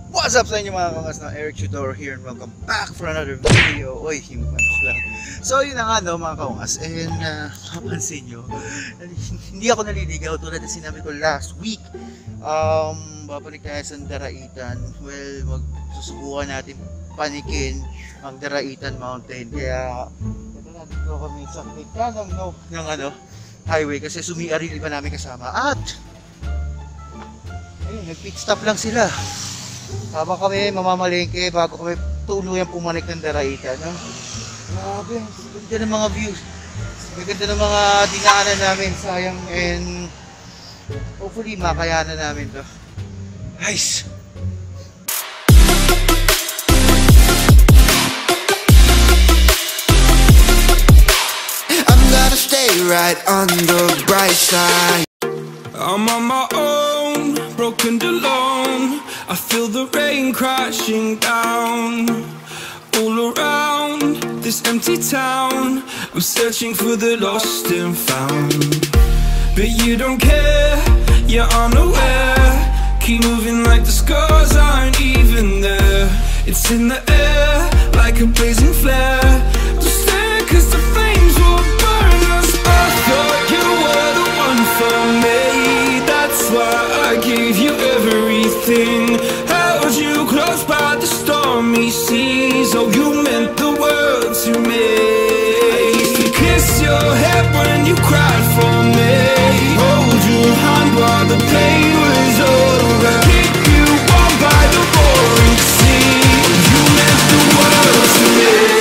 What's up sa inyo mga kangas na Eric Chudor here and welcome back for another video. Oy, yung ano lang. So yun na nga no mga kangas, and mapansin nyo, hindi ako naliligaw tulad na sinabi ko last week. Babalik tayo sa Daraitan. Well, magsusubukan natin panikin ang Daraitan Mountain. Kaya ito na dito kami sa gitna ng highway kasi sumiarili pa namin kasama. At ayun, nag-pit stop lang sila. Habang kami mamamalengke bago kami tuluyang pumanik ng Daraitan. No? Grabe, ganda ng mga views. Ganda ng mga dinaanan namin. Sayang, and hopefully makayanan namin to. Nice! I'm gonna stay right on the bright side. I'm on my own, broken alone. I feel the rain crashing down all around this empty town. I'm searching for the lost and found, but you don't care, you're unaware. Keep moving like the scars aren't even there. It's in the air like a blazing flare. Don't stare cause the flames will burn us. I thought you were the one for me. That's why I gave you everything. Held you close by the stormy seas. Oh, you meant the world to me. I used to kiss your head when you cried for me. Hold your hand while the pain was over. Keep you warm by the roaring sea. You meant the world to me.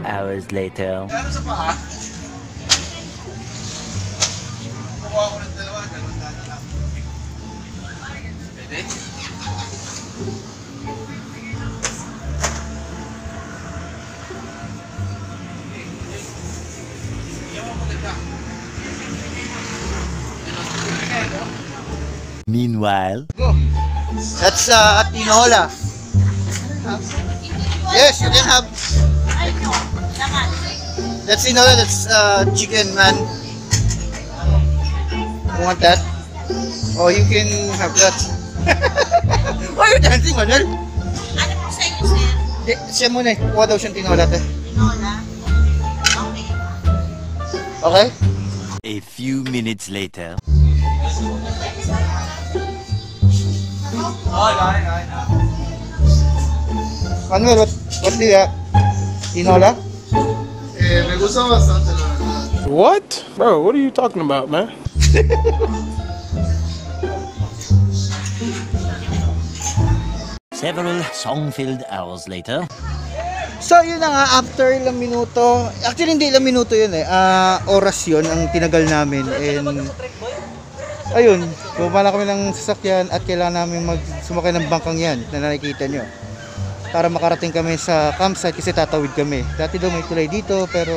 Hours later. Meanwhile, that's tinola. Yes, you can have. That's tinola. That's chicken, man. You want that? Oh, you can have that. Why are you dancing, Manuel? Ano po sa inyo, sir? Siya muna eh. Kuha daw siyang tinola. Tinola? Okay? Okay. A few minutes later. Manuel, what do you have? Tinola? Me gusta bastante la verdad. What? Bro, what are you talking about, man? Several song-filled hours later. So yun na nga, after ilang minuto, actually hindi ilang minuto yun eh, oras yun ang tinagal namin, and ayun, bumala kami ng sasakyan at kailangan namin sumakay ng bangkang yan na nakikita nyo para makarating kami sa campsite kasi tatawid kami. Dati daw may tulay dito pero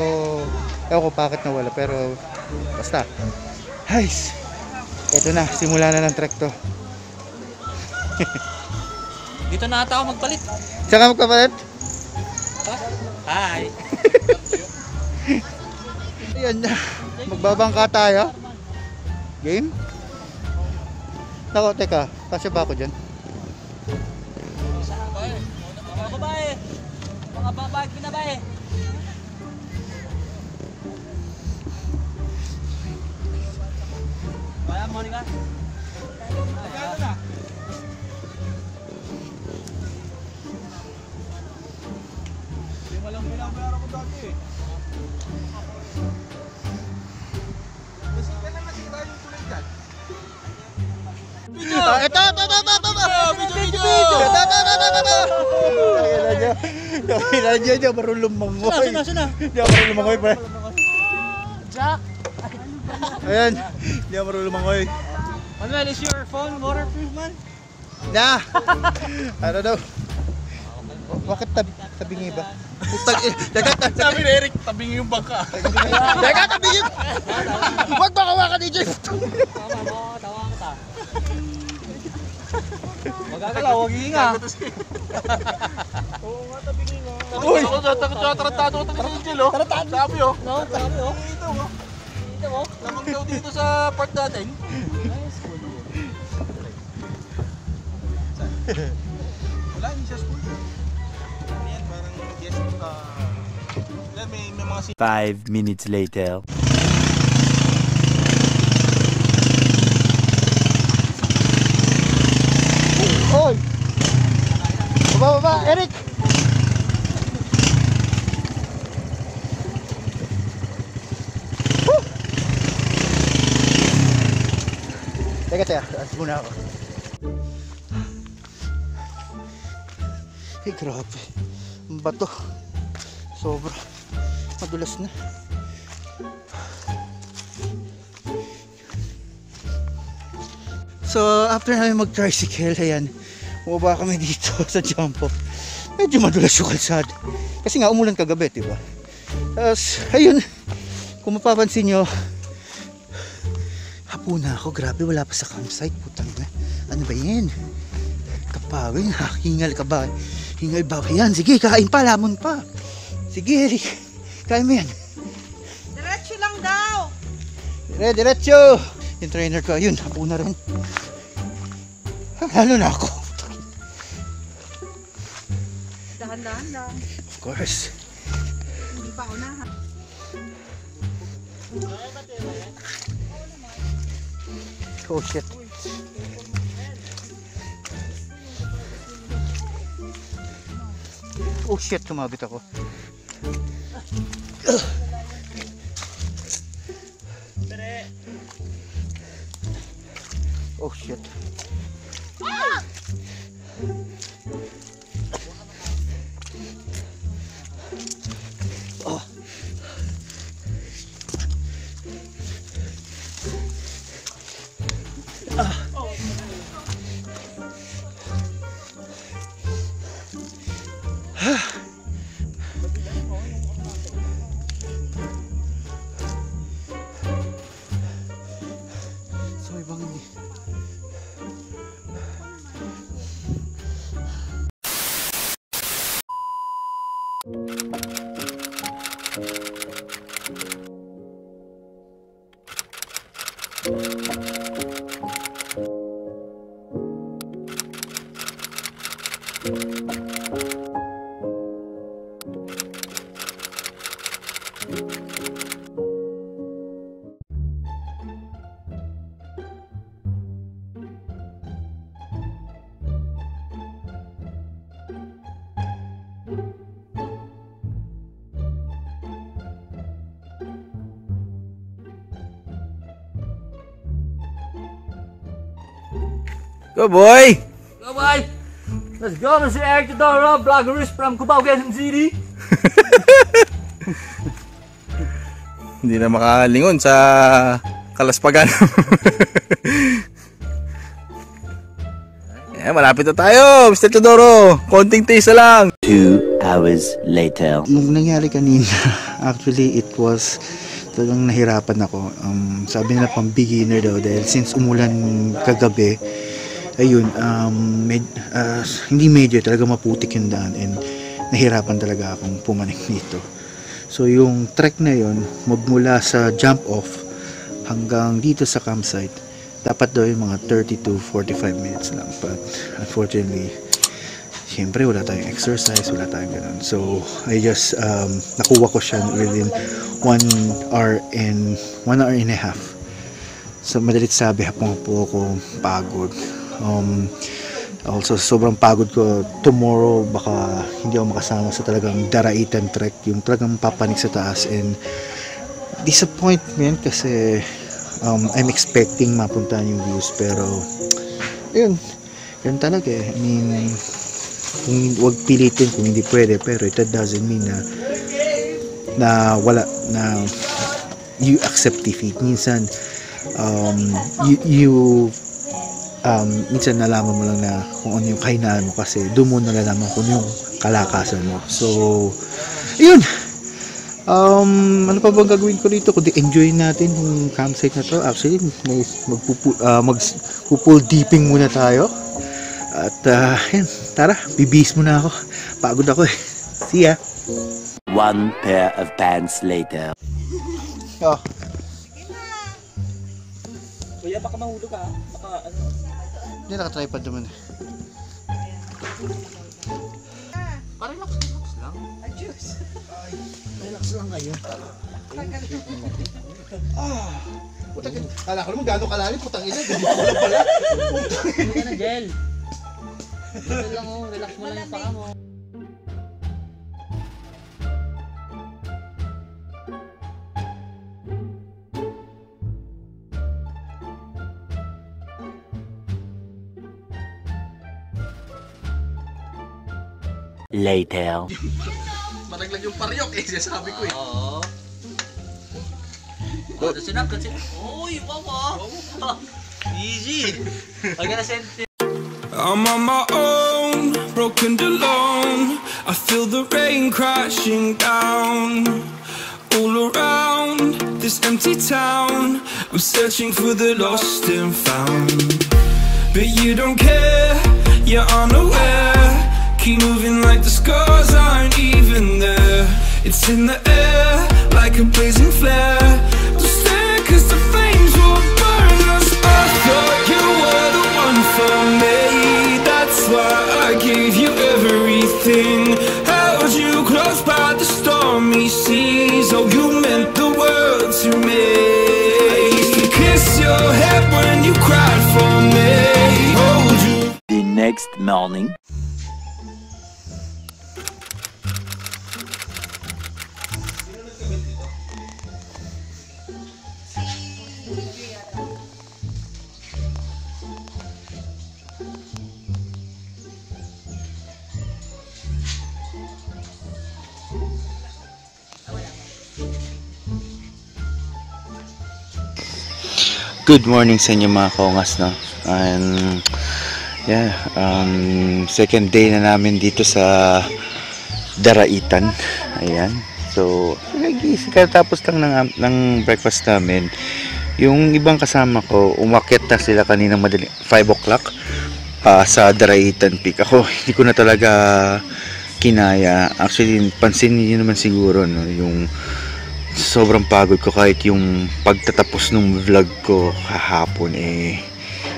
ewan ko bakit nawala, pero basta. Guys, eto na, simula na ng trek to. Dito na ata ako magpalit. Saan ka magpapalit? Hi! Ayan na, magbabangka tayo. Game? Nako, teka, kasya ba ako dyan? Mga babae! Mga babae, pinabae! Kaya, Monica? Kaya na! Hindi mo lang binabayaran ko dati eh. Kasi ka na nasira yung tulad dyan. Ito! Nakita niyo, marunong lumangoy. Sina? Hindi ako marunong lumangoy, pre. Jack! Ayan, hindi ako marunong lumangoy. Manuel, is your phone waterproof, man? Na! Ano daw? Bakit tabingi ba? Putang Sabi ni Eric, tabing yung bangka. Teka, tabingi! Huwag baka ka DJ! Tama mo, tawa ka ta. Magagalaw, huwag hihinga. Oo nga, tabing nga. Uy! Tarantado ko tayo sa Jill, oh. Tarantado? Sabi, oh. No, sabi, oh. Dito, oh. Dito, oh. Lamang daw dito sa park natin. Nice. Wala, hindi siya school. Yan, parang guest, may mga 5 minutes later. Oy! Baba, Eric! Woo! Teka, alas muna ako. Ay, grabe. Ang bato. Sobra. Madulas na. So, after namin mag-tricycle, ayan, bumaba kami dito sa jump off. Medyo madulas yung kalsada. Kasi nga umulan kagabi, diba? Tapos, ayun, kung mapapansin nyo, hapuna ako, grabe, wala pa sa campsite, putang na. Ano ba yan? Kapawin, ha? Hingal ka ba? Hingal ba? Yan, sige, kain pa, lamon pa. Sige, Eric, kain mo yan. Diretso lang daw. Diretso! Yung trainer ko, ayun, hapuna rin. Lalo na ako. Dahan-dahan lang. Of course. Hindi pa unahan. Oh shit. Oh shit, tumabit ako. Oh shit. Oh. So ibang hindi. Go boy! Go, boy! Let's go, Mr. Eric Todoro, vloggerist from Cubao, Quezon City. Hindi na makalingon sa Kalaspagan. Malapit na tayo, Mr. Todoro. Konting taste lang. 2 hours later. Nung nangyari kanina, actually it was talagang nahirapan ako. Sabi nila pang beginner daw dahil since umulan kagabi, ayun, hindi medyo talaga maputik yung daan and nahirapan talaga akong pumanik dito. So yung trek na yun, magmula sa jump off hanggang dito sa campsite, dapat daw yung mga 30 to 45 minutes lang. But unfortunately, siyempre wala tayong exercise, wala tayong ganun. So I just nakuha ko siya within 1 hour and a half. So madalit sabi, hapon po ako pagod. Also sobrang pagod ko tomorrow, baka hindi ako makasama sa talagang daraitan trek, yung talagang papanik sa taas, and disappointment kasi I'm expecting mapuntahan yung views, pero yun talaga eh. I mean, kung wag pilitin kung hindi pwede, pero it doesn't mean na wala, na you accept defeat. Minsan minsan nalaman mo lang na kung ano yung kahinaan mo, kasi doon mo nalalaman kung yung kalakasan mo. So yun, Ano pa bang gagawin ko rito? Kundi enjoy natin yung campsite na to. Actually, may magpupul dipping muna tayo. At yan, tara, bibihis muna ako. Pagod ako eh. See ya. One pair of pants later. Oh. Kuya, baka mahulog ka. Baka ano. Hindi, naka-tripod naman eh. Relax lang. Adios. Relax lang kayo. Kala ko naman gano'ng kalalim, putang ina. Ganito ko lang pala. Ano ka na, Jel? Ito lang oh, relax mo lang yung paa mo. Later. Maraglag yung paryok eh, sabi ko eh. Oo. Oh, sinap. Uy, mama! Easy! I'm gonna send it. I'm on my own, broken and alone. I feel the rain crashing down all around this empty town. I'm searching for the lost and found, but you don't care, you're unaware. Keep moving like the scars aren't even there. It's in the air like a blazing flare. Don't stare 'cause the flames will burn us. I thought you were the one for me. That's why I gave you everything. Held you close by the stormy seas. Oh, you meant the world to me. I used to kiss your head when you cried for me. Hold you. The next morning. Good morning sa inyo mga kongas, no? And yeah, second day na namin dito sa Daraitan. Ayan. So, katapos lang ng breakfast namin. Yung ibang kasama ko, umakyat na sila kanina madaling 5 o'clock sa Daraitan Peak. Ako, hindi ko na talaga kinaya. Actually, pansin niyo naman siguro, no? Yung sobrang pagod ko, kahit yung pagtatapos ng vlog ko kahapon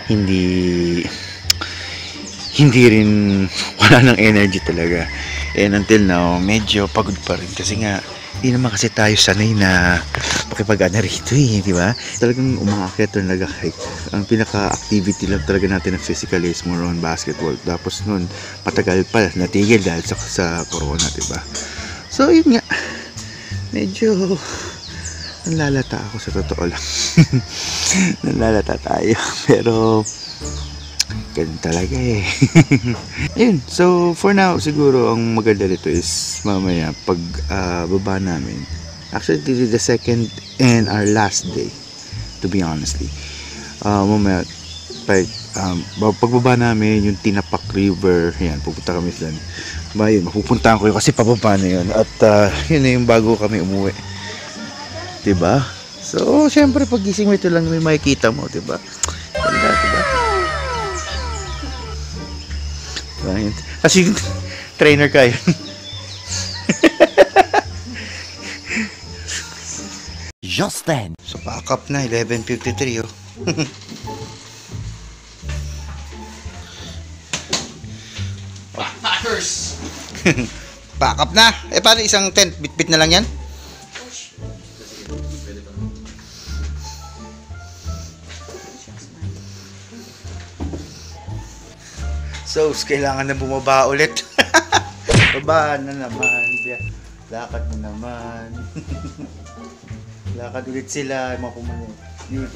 hindi rin wala ng energy talaga. And until now, medyo pagod pa rin kasi nga hindi naman kasi tayo sanay na makipag-ana rito di ba? Talagang umaakyat or nag-hike. Ang pinaka-activity lang talaga natin ng physical is more on basketball. Tapos nun, patagal pa, natigil dahil sa corona, di ba? So, yun nga. Medyo nalalata ako sa totoo lang. Nalalata tayo. Pero ganun talaga Ayun. So for now siguro ang maganda dito is mamaya pag baba namin. Actually this is the second and our last day, to be honestly. Mamaya pagbaba namin yung Tinapak River, yan, pupunta kami doon. Yun, mapupuntahan ko yun kasi pababa na yun. At yun na yung bago kami umuwi, diba? So syempre pag gising mo ito lang may makikita mo, diba? Ganda, diba? Kasi trainer ka yun. Just then. So pack up na, 11:53 Pack up na. Paano isang tent? Bit-bit na lang yan? So, kailangan na bumaba ulit. Baba na naman. Lakad na naman. Lakad ulit sila. Mga pumanyan.